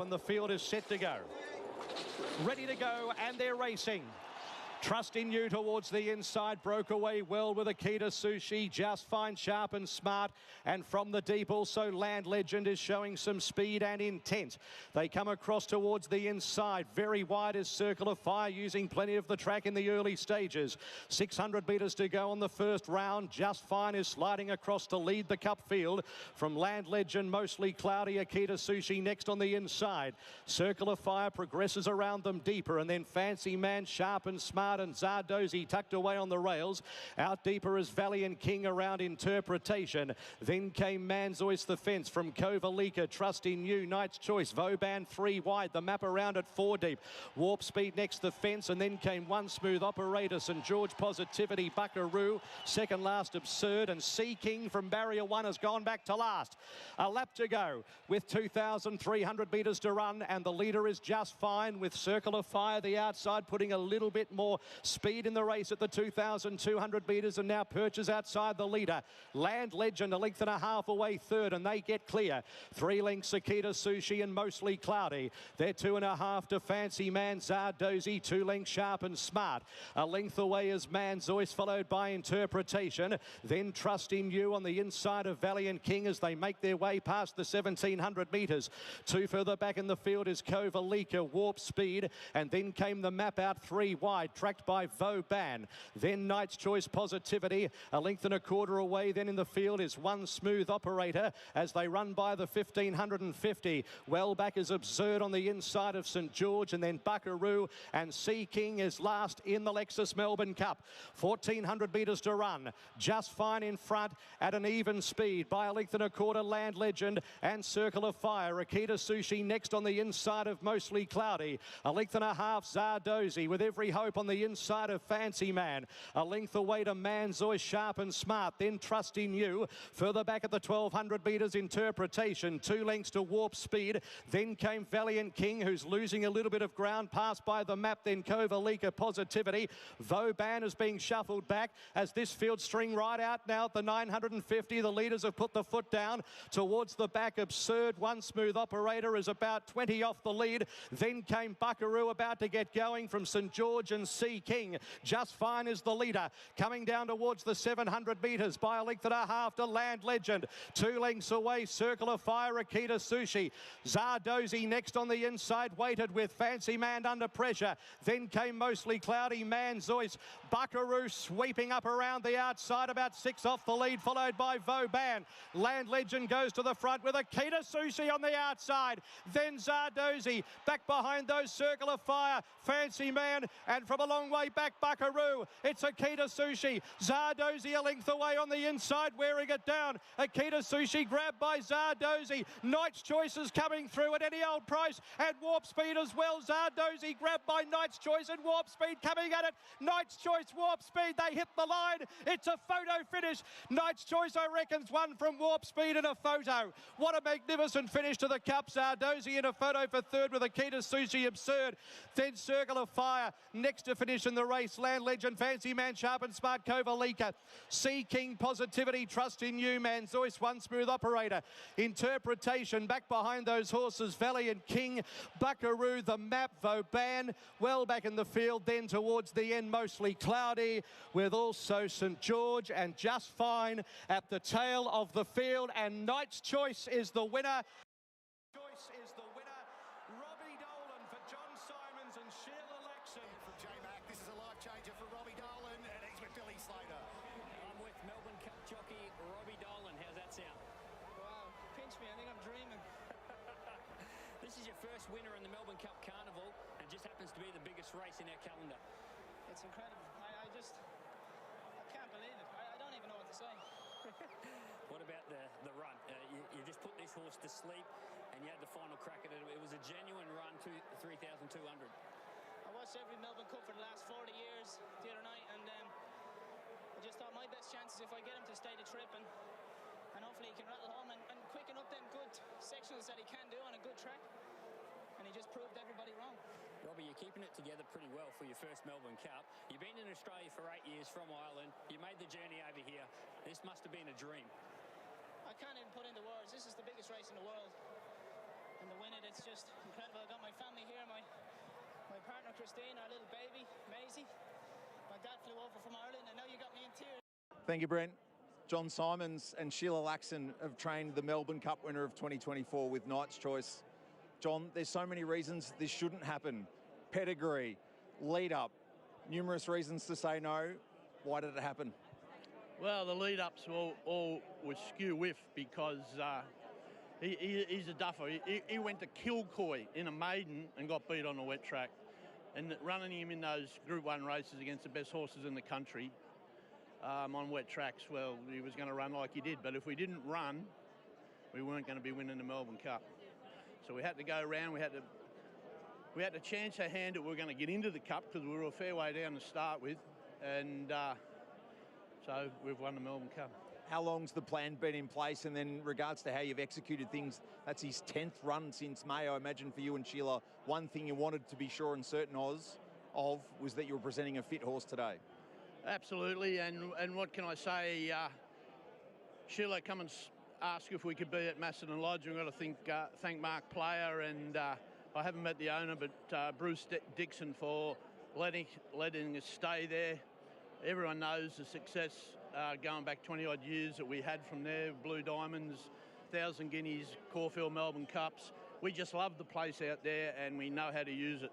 and the field is set to go. Ready to go, and they're racing. Trust in You towards the inside, broke away well with Akita Sushi, Just Fine, Sharp and Smart, and from the deep also Land Legend is showing some speed and intent. They come across towards the inside, very wide is Circle of Fire, using plenty of the track in the early stages. 600 metres to go on the first round. Just Fine is sliding across to lead the cup field from Land Legend, Mostly Cloudy, Akita Sushi next on the inside. Circle of Fire progresses around them deeper, and then Fancy Man, Sharp and Smart and Zardozi tucked away on the rails. Out deeper is Valiant King around Interpretation. Then came Manzois the Fence from Kovalika, Trust in You, Knight's Choice, Vauban 3 wide, the map around at 4 deep. Warp Speed next the fence, and then came One Smooth Operator, St George Positivity, Buckaroo, second last Absurd, and Sea King from Barrier 1 has gone back to last. A lap to go with 2,300 metres to run, and the leader is Just Fine with Circle of Fire the outside, putting a little bit more speed in the race at the 2,200 metres, and now Perches outside the leader. Land Legend a length and a half away third, and they get clear. 3 lengths Akita Sushi and Mostly Cloudy. They're 2.5 to Fancy Man, Zardozi, 2 lengths Sharp and Smart. A length away is Manzois, followed by Interpretation. Then Trust in You on the inside of Valiant King as they make their way past the 1,700 metres. 2 further back in the field is Kovalika, Warp Speed, and then came the map out 3 wide, tracked by Vauban. Then Knight's Choice Positivity, a length and a quarter away. Then in the field is One Smooth Operator as they run by the 1,550. Well back is Absurd on the inside of St George, and then Buckaroo and Sea King is last in the Lexus Melbourne Cup. 1,400 metres to run. Just Fine in front at an even speed by a length and a quarter. Land Legend and Circle of Fire. Akita Sushi next on the inside of Mostly Cloudy. A length and a half Zardozi with Every Hope on the inside of Fancy Man. A length away to Manzois, Sharp and Smart. Then Trust in You. Further back at the 1,200 metres, Interpretation. 2 lengths to Warp Speed. Then came Valiant King, who's losing a little bit of ground. Passed by the map. Then Kovalika Positivity. Vauban is being shuffled back as this field string right out now at the 950. The leaders have put the foot down towards the back. Absurd, One Smooth Operator is about 20 off the lead. Then came Buckaroo about to get going from St George and Sea King. Just Fine is the leader, coming down towards the 700 metres by a length and a half to Land Legend. 2 lengths away, Circle of Fire, Akita Sushi. Zardozi next on the inside, waited with Fancy Man under pressure. Then came Mostly Cloudy, Manzois. Buckaroo sweeping up around the outside, about 6 off the lead, followed by Vauban. Land Legend goes to the front with Akita Sushi on the outside. Then Zardozi, back behind those Circle of Fire, Fancy Man, and from a long way back, Buckaroo. It's Akita Sushi. Zardozi a length away on the inside, wearing it down. Akita Sushi grabbed by Zardozi. Knight's Choice is coming through at any old price, and Warp Speed as well. Zardozi grabbed by Knight's Choice, and Warp Speed coming at it. Knight's Choice, Warp Speed, they hit the line. It's a photo finish. Knight's Choice, I reckon's one from Warp Speed in a photo. What a magnificent finish to the Cup. Zardozi in a photo for third with Akita Sushi. Absurd. Then Circle of Fire next to finish in the race. Land Legend, Fancy Man, Sharp and Smart, Kovalika. Sea King, Positivity, Trust in You, Manzois, One Smooth Operator. Interpretation back behind those horses. Valiant King, Buckaroo, the map, Vauban. Well back in the field then towards the end, Mostly Cloudy, with also St George and Just Fine at the tail of the field. And Knight's Choice is the winner. Choice is the winner. Robbie Dolan for John Simons and Sheila Laxon. From J-Mac, this is a life changer for Robbie Dolan, and he's with Billy Slater. I'm with Melbourne Cup jockey Robbie Dolan. How's that sound? Wow, pinch me, I think I'm dreaming. This is your first winner in the Melbourne Cup Carnival, and just happens to be the biggest race in our calendar. It's incredible. I can't believe it. I don't even know what to say. What about the run? You just put this horse to sleep, and you had the final crack at it. It was a genuine run to 3,200. I watched every Melbourne Cup for the last 40 years the other night, and I just thought my best chance is if I get him to stay the trip, and hopefully he can rattle home and quicken up them good sectionals that he can do on a good track. And he just proved everybody wrong. Robbie, you're keeping it together pretty well for your first Melbourne Cup. You've been in Australia for 8 years from Ireland. You made the journey over here. This must have been a dream. I can't even put into words. This is the biggest race in the world. And to win it, it's just incredible. Christine, our little baby, Maisie. My dad flew over from Ireland, and now you got me in tears. Thank you, Brent. John Simons and Sheila Laxon have trained the Melbourne Cup winner of 2024 with Knight's Choice. John, there's so many reasons this shouldn't happen. Pedigree, lead up, numerous reasons to say no. Why did it happen? Well, the lead-ups all was skew whiff because he's a duffer. He went to Kilcoy in a maiden and got beat on a wet track. And running him in those Group 1 races against the best horses in the country on wet tracks, well, he was going to run like he did. But if we didn't run, we weren't going to be winning the Melbourne Cup. So we had to go around. We had to chance our hand that we were going to get into the Cup because we were a fair way down to start with. And so we've won the Melbourne Cup. How long's the plan been in place? And then in regards to how you've executed things, that's his 10th run since May, I imagine, for you and Sheila. One thing you wanted to be sure and certain of was that you were presenting a fit horse today. Absolutely, and what can I say? Sheila come and ask if we could be at Macedon Lodge. We've got to thank Mark Player, and I haven't met the owner, but Bruce Dixon for letting us stay there. Everyone knows the success going back 20 odd years that we had from there, Blue Diamonds, 1,000 Guineas, Caulfield Melbourne Cups. We just love the place out there and we know how to use it.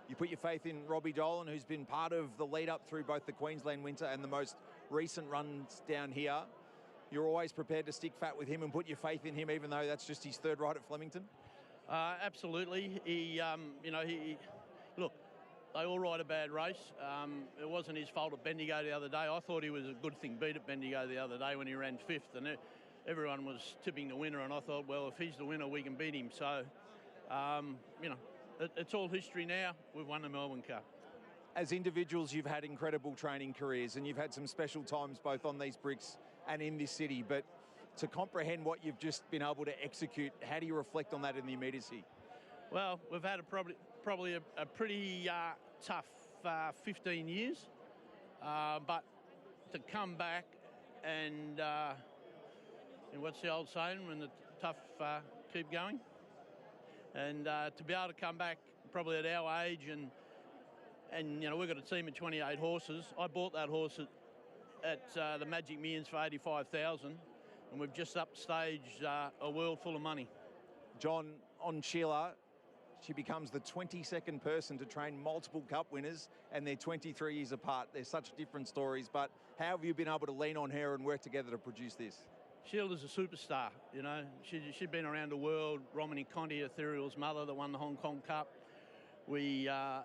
You put your faith in Robbie Dolan, who's been part of the lead up through both the Queensland Winter and the most recent runs down here. You're always prepared to stick fat with him and put your faith in him, even though that's just his third ride at Flemington? Absolutely. Look, they all ride a bad race. It wasn't his fault at Bendigo the other day. I thought he was a good thing beat at Bendigo the other day when he ran 5th, and everyone was tipping the winner, and I thought, well, if he's the winner, we can beat him. So, it's all history now. We've won the Melbourne Cup. As individuals, you've had incredible training careers and you've had some special times both on these bricks and in this city, but to comprehend what you've just been able to execute, how do you reflect on that in the immediacy? Well, we've had probably a pretty tough 15 years, but to come back and what's the old saying, when the tough keep going? And to be able to come back probably at our age and we've got a team of 28 horses. I bought that horse at the Magic Millions for $85,000, and we've just upstaged a world full of money. John, on Sheila, she becomes the 22nd person to train multiple Cup winners, and they're 23 years apart. They're such different stories, but how have you been able to lean on her and work together to produce this? Sheila's a superstar, you know. She'd been around the world. Romany Conti, Ethereal's mother, that won the Hong Kong Cup. We've gelled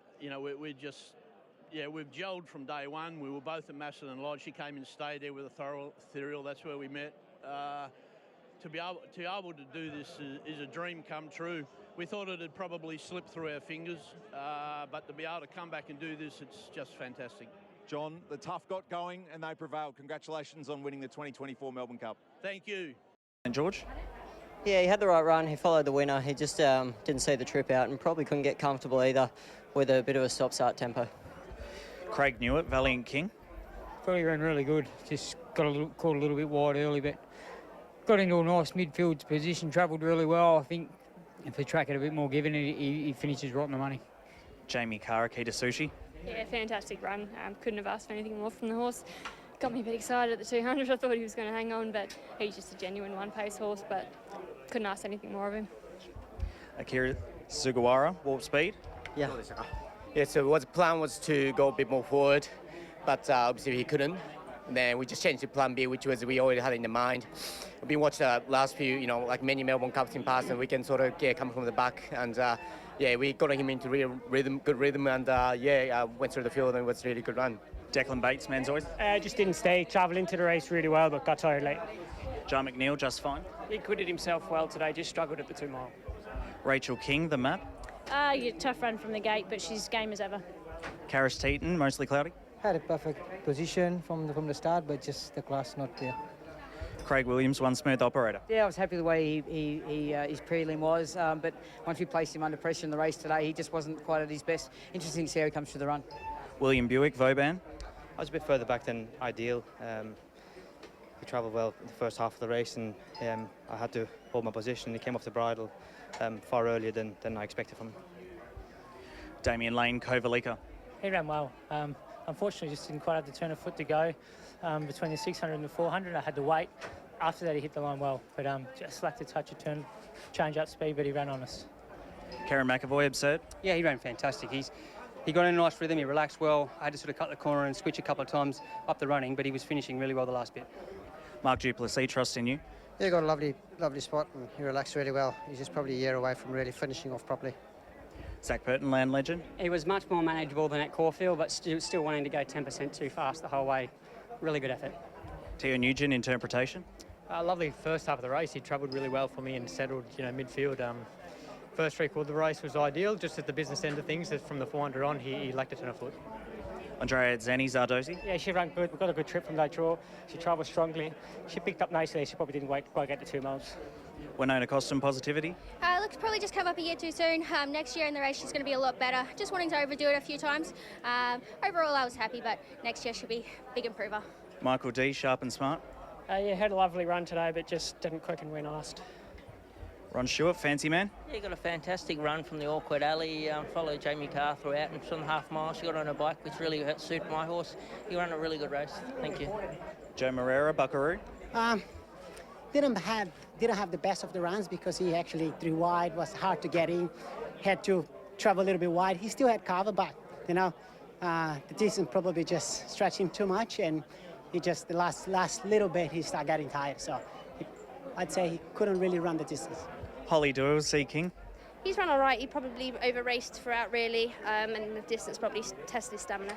from day one. We were both at Macedon Lodge. She came and stayed there with Ethereal. That's where we met. To be able to do this is a dream come true. We thought it'd probably slip through our fingers, but to be able to come back and do this, it's just fantastic. John, the tough got going and they prevailed. Congratulations on winning the 2024 Melbourne Cup. Thank you. And George? Yeah, he had the right run. He followed the winner. He just didn't see the trip out and probably couldn't get comfortable either with a bit of a stop-start tempo. Craig Newitt, Valiant King. Probably ran really good. Just got caught a little bit wide early, but got into a nice midfield position, travelled really well. I think if the track had a bit more given, he finishes right in the money. Jamie Carr, Akita Sushi. Yeah, fantastic run. Couldn't have asked for anything more from the horse. Got me a bit excited at the 200. I thought he was going to hang on, but he's just a genuine one-pace horse, but couldn't ask anything more of him. Akira Sugawara, Warp Speed. Yeah. Yeah, so the plan was to go a bit more forward, but obviously he couldn't. And then we just changed to plan B, which was we already had in the mind. We've been watching the last few, like many Melbourne Cups in past, and we can sort of come from the back. And we got him into real rhythm, good rhythm, and went through the field and it was a really good run. Declan Bates, Manzoid. Just didn't stay, travelled into the race really well, but got tired late. John McNeil, Just Fine. He acquitted himself well today, just struggled at the 2 mile. Rachel King, The Map. Tough run from the gate, but she's game as ever. Karis Teaton, Mostly Cloudy. Had a perfect position from the start, but just the class not there. Craig Williams, One Smooth Operator. Yeah, I was happy the way his prelim was, but once we placed him under pressure in the race today, he just wasn't quite at his best. Interesting to see how he comes through the run. William Buick, Vauban. I was a bit further back than ideal. He travelled well in the first half of the race, and I had to hold my position. He came off the bridle far earlier than I expected from him. Damien Lane, Kovalica. He ran well. Unfortunately, just didn't quite have the turn of foot to go between the 600 and the 400. I had to wait. After that, he hit the line well, but just lacked a touch of turn, change up speed, but he ran on us. Karen McAvoy, Absurd. Yeah, he ran fantastic. He got in a nice rhythm, he relaxed well. I had to sort of cut the corner and switch a couple of times up the running, but he was finishing really well the last bit. Mark Duplessis, trust in you. Yeah, got a lovely spot and he relaxed really well. He's just probably a year away from really finishing off properly. Zach Burton, Land Legend. He was much more manageable than at Caulfield, but still wanting to go 10% too fast the whole way. Really good effort. Theo Nugent, Interpretation. Lovely first half of the race. He travelled really well for me and settled, midfield. First three quarter of the race was ideal. Just at the business end of things, from the 400 on, he lacked a turn of foot. Andrea Zani, Zardozi. Yeah, she ran good. We got a good trip from that draw. She travelled strongly. She picked up nicely. She probably didn't quite get to 2 miles. Winona Costin, Positivity. Look, probably just come up a year too soon. Next year in the race, she's going to be a lot better. Just wanting to overdo it a few times. Overall, I was happy, but next year she'll be a big improver. Michael D, Sharp and Smart. Yeah, had a lovely run today, but just didn't quick and win last. Ron Stewart, Fancy Man. Yeah, he got a fantastic run from the awkward alley. Followed Jamie Carr throughout, and from the half mile, she got on her bike, which really suited my horse. He ran a really good race. Thank you. Joe Moreira, Buckaroo. Didn't have the best of the runs because he actually threw wide, was hard to get in, had to travel a little bit wide. He still had cover, but the distance probably just stretched him too much, and he just the last little bit he started getting tired. So I'd say he couldn't really run the distance. Holly Doyle, Sea King. He's run all right. He probably over raced throughout really, and the distance probably tested his stamina.